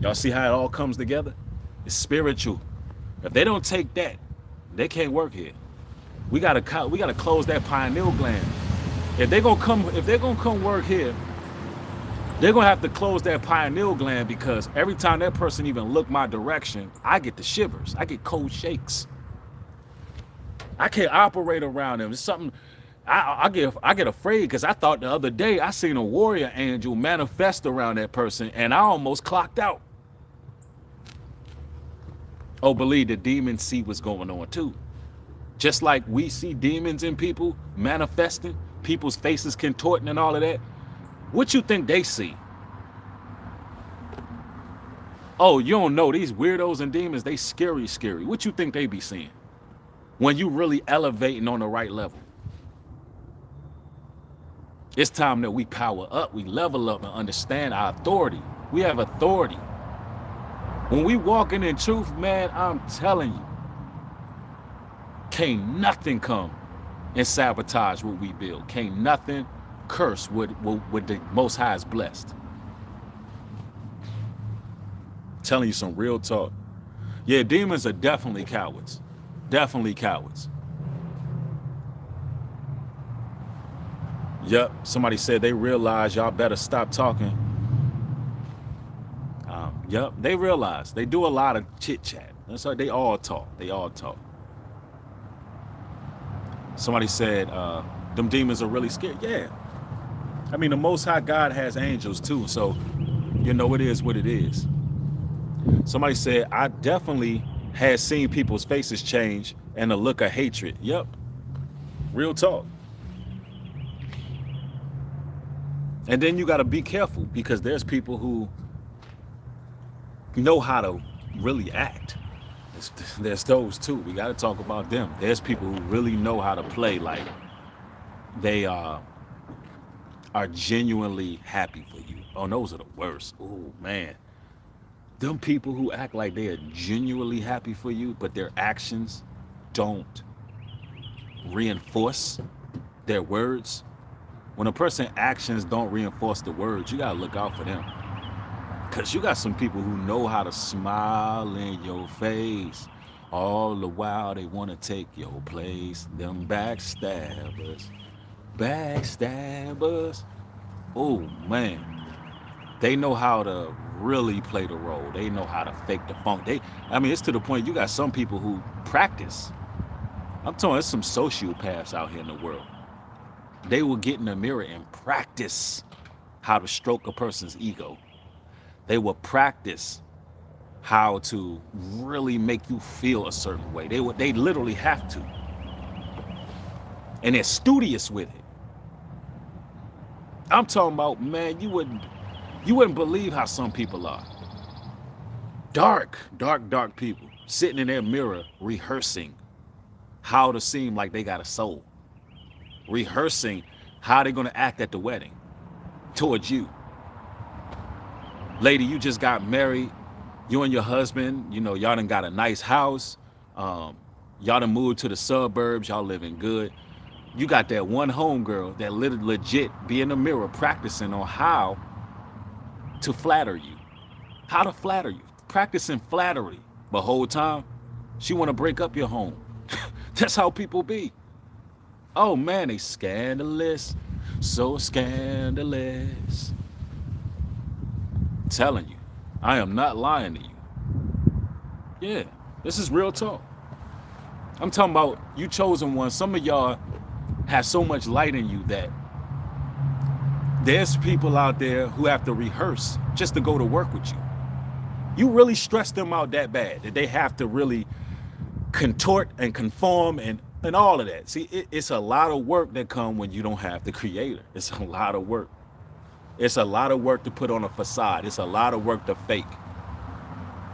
Y'all see how it all comes together? It's spiritual. If they don't take that, they can't work here. We gotta close that pineal gland. If they're gonna come work here, they're gonna have to close that pineal gland, because every time that person even look my direction, I get the shivers. I get cold shakes. I can't operate around them. It's something I get afraid, because I thought the other day I seen a warrior angel manifest around that person and I almost clocked out. Oh, believe the demons see what's going on too. Just like we see demons in people manifesting, people's faces contorting and all of that. What you think they see? Oh, you don't know, these weirdos and demons, they scary. What you think they be seeing when you really elevating on the right level? It's time that we power up, we level up and understand our authority. We have authority. When we walking in truth, man, I'm telling you, can't nothing come and sabotage what we build. Can't nothing curse what the Most High is blessed. Telling you some real talk. Yeah, demons are definitely cowards. Definitely cowards. Yep, somebody said they realize y'all better stop talking. Yep, they realize. They do a lot of chit chat. That's how they all talk. They all talk. Somebody said them demons are really scared. Yeah. I mean, the Most High God has angels too, so you know it is what it is. Somebody said, I definitely had seen people's faces change and a look of hatred. Yep. Real talk. And then you got to be careful, because there's people who know how to really act. There's those too. We got to talk about them. There's people who really know how to play like they are genuinely happy for you. Oh, those are the worst. Oh man, them people who act like they are genuinely happy for you, but their actions don't reinforce their words. When a person's actions don't reinforce the words, you gotta look out for them. Because you got some people who know how to smile in your face. All the while they want to take your place. Them backstabbers. Backstabbers. Oh, man. They know how to really play the role. They know how to fake the funk. It's to the point you got some people who practice. I'm telling you, there's some sociopaths out here in the world. They will get in the mirror and practice how to stroke a person's ego. They will practice how to really make you feel a certain way. They literally have to. And they're studious with it. I'm talking about, man, you wouldn't believe how some people are. Dark people sitting in their mirror rehearsing how to seem like they got a soul. Rehearsing how they're gonna act at the wedding towards you. Lady, you just got married. You and your husband, you know, y'all done got a nice house. Y'all done moved to the suburbs. Y'all living good. You got that one homegirl that legit be in the mirror practicing on how to flatter you. How to flatter you. Practicing flattery. But whole time, she want to break up your home. That's how people be. Oh man, they scandalous. So scandalous. I'm telling you, I am not lying to you. Yeah, this is real talk. I'm talking about you chosen one. Some of y'all have so much light in you that there's people out there who have to rehearse just to go to work with you. You really stress them out that bad that they have to really contort and conform and all of that. See, it's a lot of work that come when you don't have the creator. It's a lot of work. It's a lot of work to put on a facade. It's a lot of work to fake.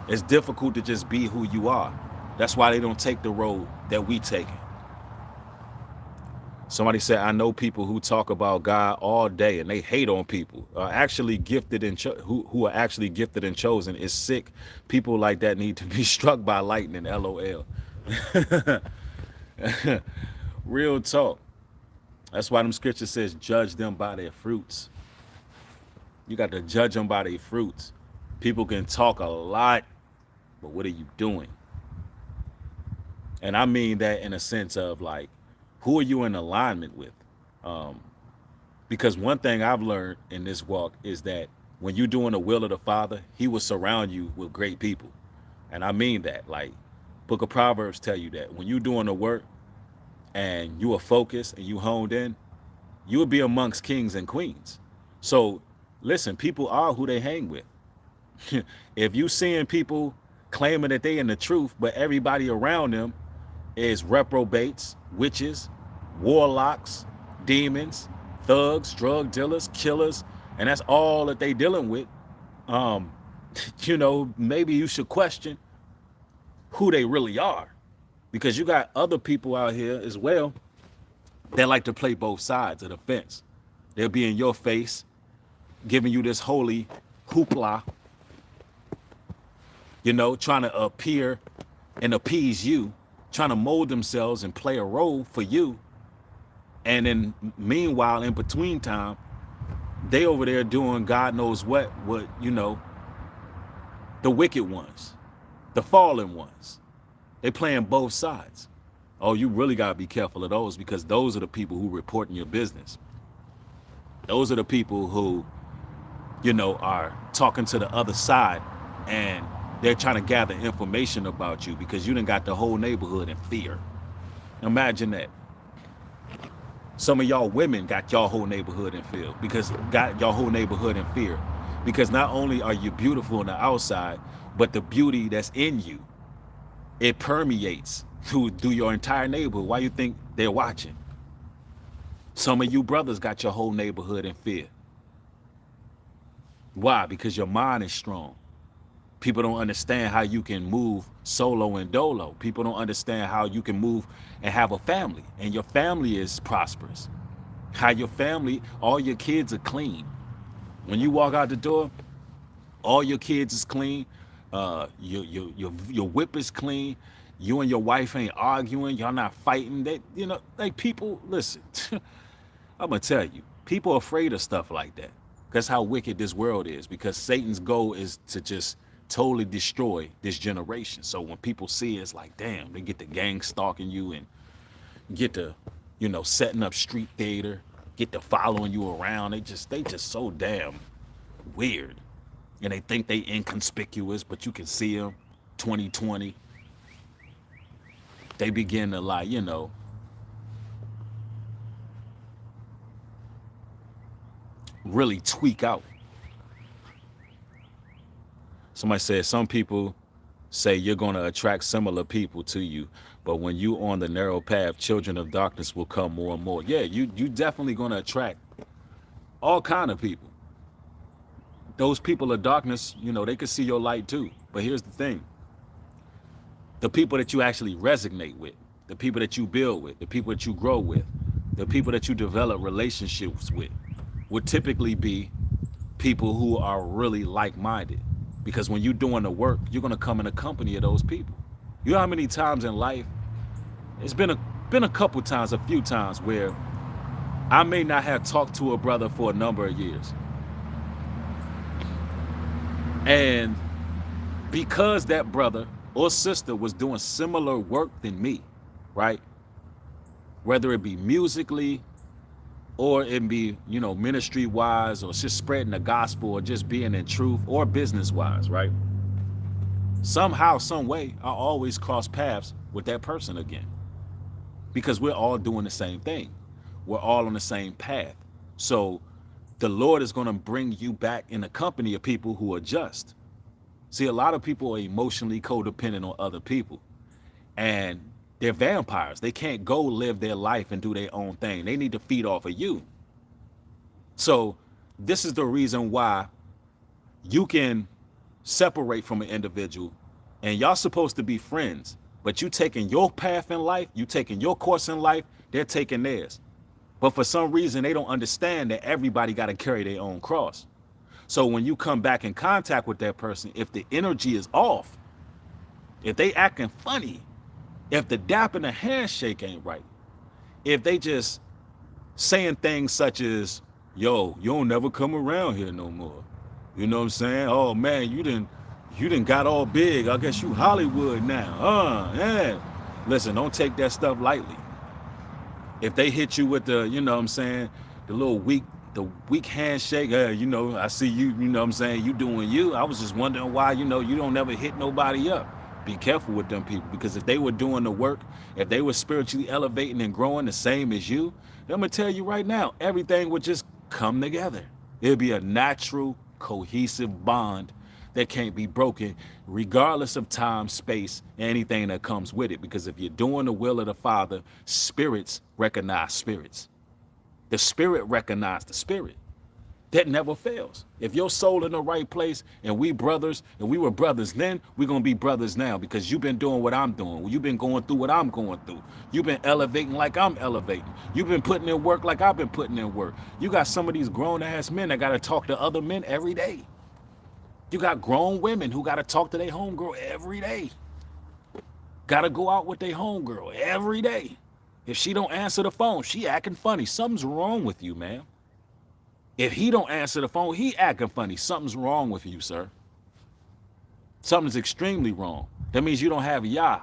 It's difficult to just be who you are. That's why they don't take the road that we take. Somebody said, I know people who talk about God all day and they hate on people. Actually gifted and who are actually gifted and chosen is sick. People like that need to be struck by lightning. LOL. Real talk. That's why them scripture says, judge them by their fruits. You got to judge them by their fruits. People can talk a lot, but what are you doing? And I mean that in a sense of like, who are you in alignment with? Because one thing I've learned in this walk is that when you're doing the will of the Father, he will surround you with great people. And I mean that. Like, Book of Proverbs tell you that when you're doing the work and you are focused and you honed in, you will be amongst kings and queens. So listen, people are who they hang with. If you seeing people claiming that they in the truth, but everybody around them is reprobates, witches, warlocks, demons, thugs, drug dealers, killers, and that's all that they dealing with, you know, maybe you should question who they really are, because you got other people out here as well that like to play both sides of the fence. They'll be in your face, giving you this holy hoopla, you know, trying to appear and appease you, trying to mold themselves and play a role for you. And then meanwhile, in between time, they over there doing God knows what, you know, the wicked ones, the fallen ones. They playing both sides. Oh, you really got to be careful of those, because those are the people who reporting your business. Those are the people who, you know, are talking to the other side and they're trying to gather information about you because you done got the whole neighborhood in fear. Imagine that. Some of y'all women got y'all whole neighborhood in fear because not only are you beautiful on the outside, but the beauty that's in you, it permeates through your entire neighborhood. Why you think they're watching? Some of you brothers got your whole neighborhood in fear. Why? Because your mind is strong. People don't understand how you can move solo and dolo. People don't understand how you can move and have a family, and your family is prosperous. How your family, all your kids are clean. When you walk out the door, all your kids is clean. Your whip is clean. You and your wife ain't arguing. Y'all not fighting. They, you know, like people, listen, I'm gonna tell you, people are afraid of stuff like that. That's how wicked this world is, because Satan's goal is to just totally destroy this generation. So when people see it, it's like, damn, they get the gang stalking you and get to, you know, setting up street theater, get to following you around. They just so damn weird. And they think they inconspicuous, but you can see them 2020. They begin to, like, you know, really tweak out. Somebody said some people say you're going to attract similar people to you. But when you on the narrow path, children of darkness will come more and more. Yeah, you definitely going to attract all kind of people. Those people of darkness, you know, they can see your light too. But here's the thing. The people that you actually resonate with, the people that you build with, the people that you grow with, the people that you develop relationships with would typically be people who are really like-minded. Because when you're doing the work, you're going to come in the company of those people. You know how many times in life, it's been a couple times, a few times where I may not have talked to a brother for a number of years. And because that brother or sister was doing similar work than me, right? Whether it be musically or it be, you know, ministry wise, or just spreading the gospel, or just being in truth, or business wise, right? Somehow, some way, I always cross paths with that person again, because we're all doing the same thing. We're all on the same path. So the Lord is going to bring you back in the company of people who are just. See, a lot of people are emotionally codependent on other people, and they're vampires. They can't go live their life and do their own thing. They need to feed off of you. So this is the reason why you can separate from an individual, and y'all supposed to be friends, but you taking your path in life, you taking your course in life, they're taking theirs. But for some reason, they don't understand that everybody got to carry their own cross. So when you come back in contact with that person, if the energy is off, if they acting funny, if the dap and the handshake ain't right, if they just saying things such as, yo, you don't never come around here no more. You know what I'm saying? Oh man, you done got all big. I guess you Hollywood now. Yeah. Listen, don't take that stuff lightly. If they hit you with the, you know what I'm saying, the weak handshake, you know, I see you, you know what I'm saying, you doing you. I was just wondering why, you know, you don't never hit nobody up. Be careful with them people, because if they were doing the work, if they were spiritually elevating and growing the same as you, I'm gonna tell you right now, everything would just come together. It'd be a natural, cohesive bond that can't be broken, regardless of time, space, anything that comes with it. Because if you're doing the will of the Father, spirits recognize spirits. The spirit recognizes the spirit. That never fails. If your soul in the right place, and we brothers, and we were brothers then, we're going to be brothers now, because you've been doing what I'm doing. You've been going through what I'm going through. You've been elevating like I'm elevating. You've been putting in work like I've been putting in work. You got some of these grown-ass men that got to talk to other men every day. You got grown women who got to talk to their homegirl every day. Got to go out with their homegirl every day. If she don't answer the phone, she acting funny. Something's wrong with you, man. If he don't answer the phone, he acting funny. Something's wrong with you, sir. Something's extremely wrong. That means you don't have Yah.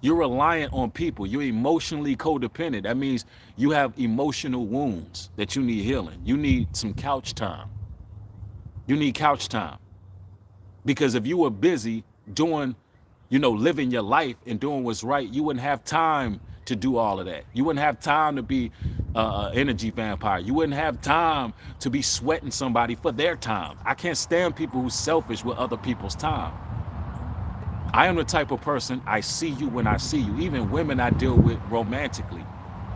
You're reliant on people. You're emotionally codependent. That means you have emotional wounds that you need healing. You need some couch time. You need couch time. Because if you were busy doing, you know, living your life and doing what's right, you wouldn't have time to do all of that. You wouldn't have time to be an energy vampire. You wouldn't have time to be sweating somebody for their time. I can't stand people who's selfish with other people's time. I am the type of person, I see you when I see you. Even women I deal with romantically.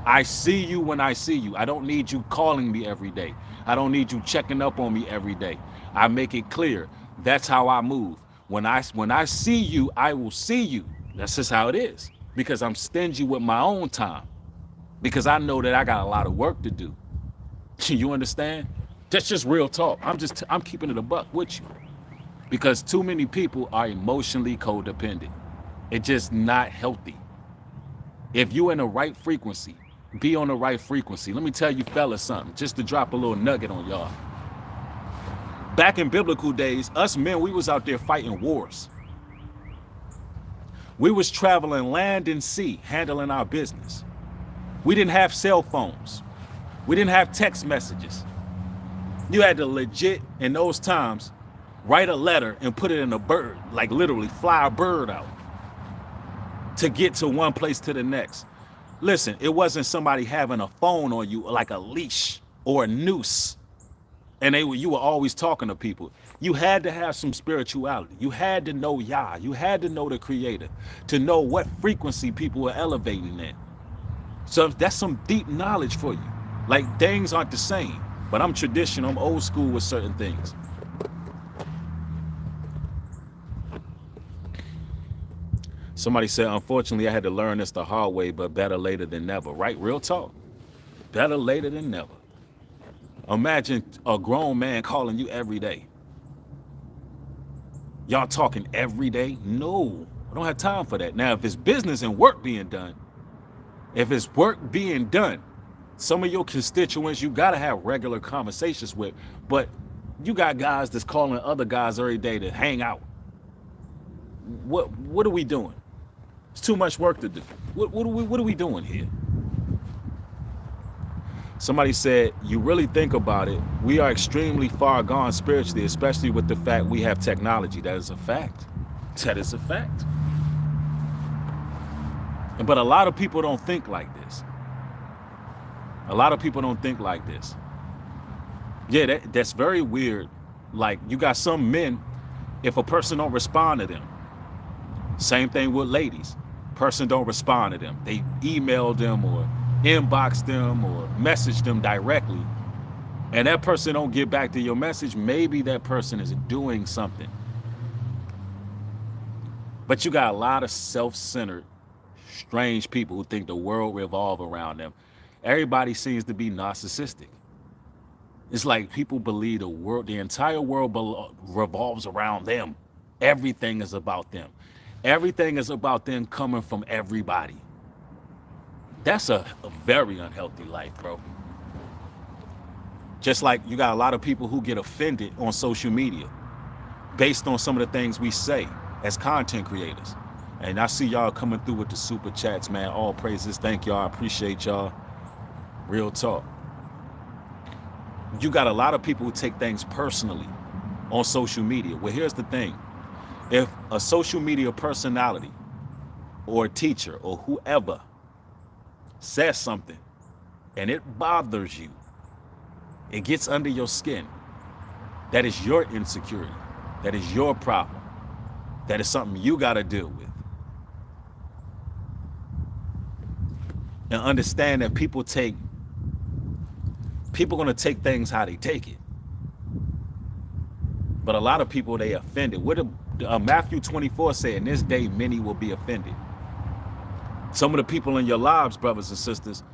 I see you when I see you. I don't need you calling me every day. I don't need you checking up on me every day. I make it clear. That's how I move. When I see you, I will see you. That's just how it is. Because I'm stingy with my own time. Because I know that I got a lot of work to do. You understand? That's just real talk. I'm keeping it a buck with you. Because too many people are emotionally codependent. It's just not healthy. If you're in the right frequency, be on the right frequency. Let me tell you fellas something, just to drop a little nugget on y'all. Back in biblical days, us men, we was out there fighting wars. We was traveling land and sea, handling our business. We didn't have cell phones. We didn't have text messages. You had to legit, in those times, write a letter and put it in a bird, like literally fly a bird out to get to one place to the next. Listen, it wasn't somebody having a phone on you like a leash or a noose. And you were always talking to people. You had to have some spirituality. You had to know Yah. You had to know the Creator to know what frequency people were elevating in. So that's some deep knowledge for you. Like, things aren't the same, but I'm traditional. I'm old school with certain things. Somebody said, unfortunately, I had to learn this the hard way, but better later than never. Right? Real talk. Better later than never. Imagine a grown man calling you every day. Y'all talking every day? No, I don't have time for that. Now, if it's business and work being done, some of your constituents you gotta have regular conversations with, but you got guys that's calling other guys every day to hang out. What are we doing? It's too much work to do. What are we doing here? Somebody said, you really think about it, we are extremely far gone spiritually, especially with the fact we have technology. That is a fact. That is a fact. But a lot of people don't think like this. A lot of people don't think like this. Yeah, that's very weird. Like, you got some men, if a person don't respond to them, same thing with ladies. Person don't respond to them. They email them or inbox them or message them directly, and that person don't get back to your message. Maybe that person is doing something. But you got a lot of self-centered, strange people who think the world revolves around them. Everybody seems to be narcissistic. It's like people believe the entire world revolves around them. Everything is about them. Everything is about them coming from everybody. That's a very unhealthy life, bro. Just like you got a lot of people who get offended on social media based on some of the things we say as content creators. And I see y'all coming through with the super chats, man. All praises. Thank y'all. I appreciate y'all. Real talk. You got a lot of people who take things personally on social media. Well, here's the thing. If a social media personality or a teacher or whoever says something and it bothers you, it gets under your skin, that is your insecurity. That is your problem. That is something you got to deal with. And understand that people going to take things how they take it. But a lot of people, they offended. What did Matthew 24 say? In this day, many will be offended. Some of the people in your lives, brothers and sisters,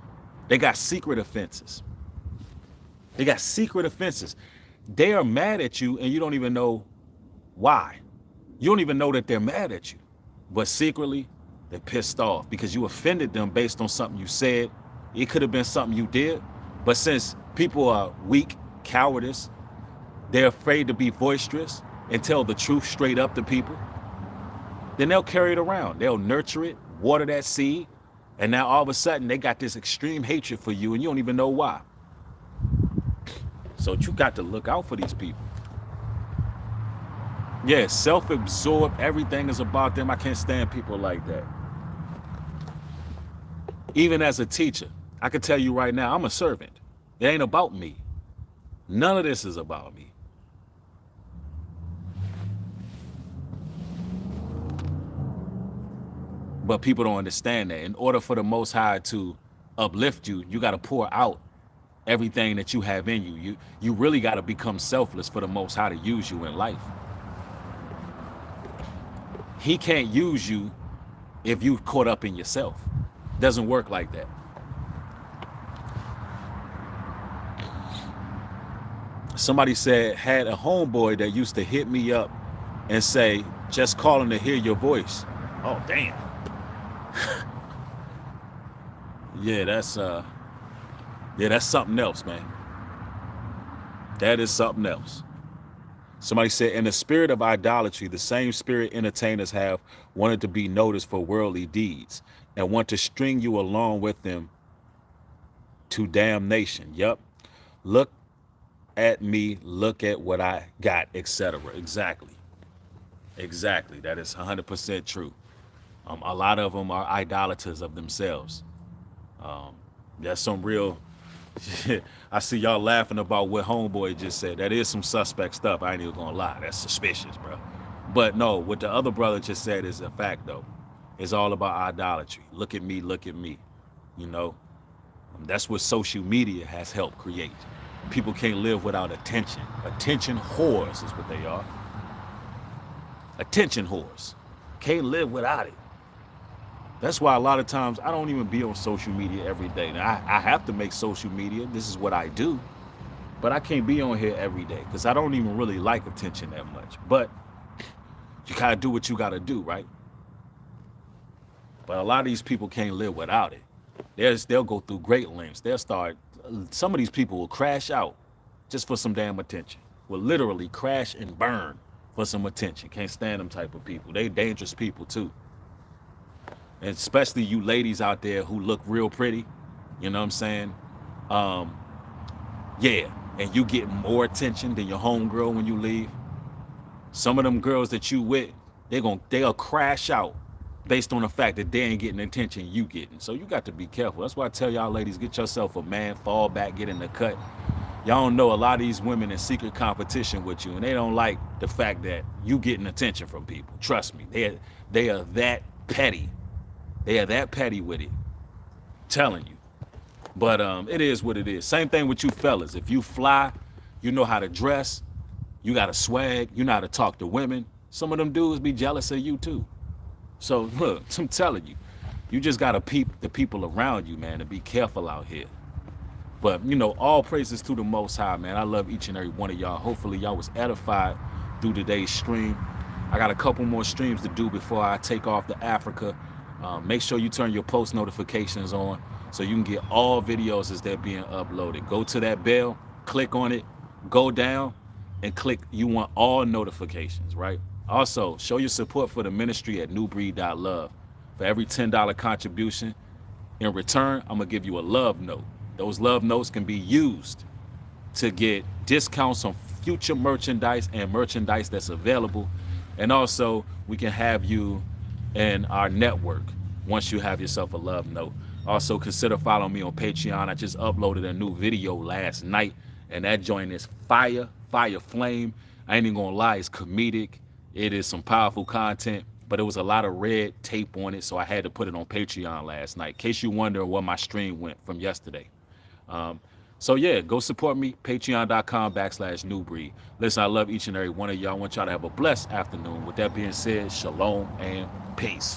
they got secret offenses. They got secret offenses. They are mad at you and you don't even know why. You don't even know that they're mad at you. But secretly, they're pissed off because you offended them based on something you said. It could have been something you did. But since people are weak, cowardice, they're afraid to be boisterous and tell the truth straight up to people, then they'll carry it around. They'll nurture it, water that seed, and now all of a sudden they got this extreme hatred for you and you don't even know why. So you got to look out for these people. Yeah, self-absorbed, everything is about them. I can't stand people like that. Even as a teacher, I can tell you right now, I'm a servant. It ain't about me. None of this is about me. But people don't understand that. In order for the Most High to uplift you, you got to pour out everything that you have in you. You really got to become selfless for the Most High to use you in life. He can't use you if you caught up in yourself. Doesn't work like that. Somebody said, had a homeboy that used to hit me up and say, just calling to hear your voice. Oh, damn. Yeah, that's something else, man. That is something else. Somebody said, in the spirit of idolatry, the same spirit entertainers have wanted to be noticed for worldly deeds and want to string you along with them to damnation. Yup. Look at me, look at what I got, etc. Exactly. Exactly. That is 100% true. A lot of them are idolaters of themselves. That's some real I see y'all laughing about what homeboy just said. That is some suspect stuff. I ain't even gonna lie. That's suspicious, bro. But no, what the other brother just said is a fact, though. It's all about idolatry. Look at me, look at me. You know, that's what social media has helped create. People can't live without attention. Attention whores is what they are. Attention whores. Can't live without it. That's why a lot of times I don't even be on social media every day. Now, I have to make social media. This is what I do. But I can't be on here every day because I don't even really like attention that much. But you got to do what you got to do, right? But a lot of these people can't live without it. They'll go through great lengths. Some of these people will crash out just for some damn attention. Will literally crash and burn for some attention. Can't stand them type of people. They dangerous people too. And especially you ladies out there who look real pretty, you know what I'm saying? Yeah, and you get more attention than your homegirl when you leave. Some of them girls that you with, they'll crash out based on the fact that they ain't getting the attention you getting. So you got to be careful. That's why I tell y'all ladies, get yourself a man, fall back, get in the cut. Y'all don't know a lot of these women in secret competition with you, and they don't like the fact that you getting attention from people. Trust me, they are that petty. They are that petty with it. I'm telling you. But it is what it is. Same thing with you fellas. If you fly, you know how to dress, you got a swag, you know how to talk to women. Some of them dudes be jealous of you too. So look, I'm telling you, you just gotta peep the people around you, man, and be careful out here. But you know, all praises to the Most High, man. I love each and every one of y'all. Hopefully y'all was edified through today's stream. I got a couple more streams to do before I take off to Africa. Make sure you turn your post notifications on so you can get all videos as they're being uploaded. Go to that bell, click on it, go down, and click you want all notifications, right? Also, show your support for the ministry at newbreed.love. For every $10 contribution, in return, I'm going to give you a love note. Those love notes can be used to get discounts on future merchandise and merchandise that's available. And also, we can have you in our network once you have yourself a love note. Also, consider following me on Patreon. I just uploaded a new video last night, and that joint is fire flame. I ain't even gonna lie, it's comedic. It is some powerful content, but it was a lot of red tape on it, so I had to put it on Patreon last night, in case you wonder where my stream went from yesterday. So yeah, go support me, patreon.com/newbreed. Listen, I love each and every one of y'all. I want y'all to have a blessed afternoon. With that being said, shalom and peace.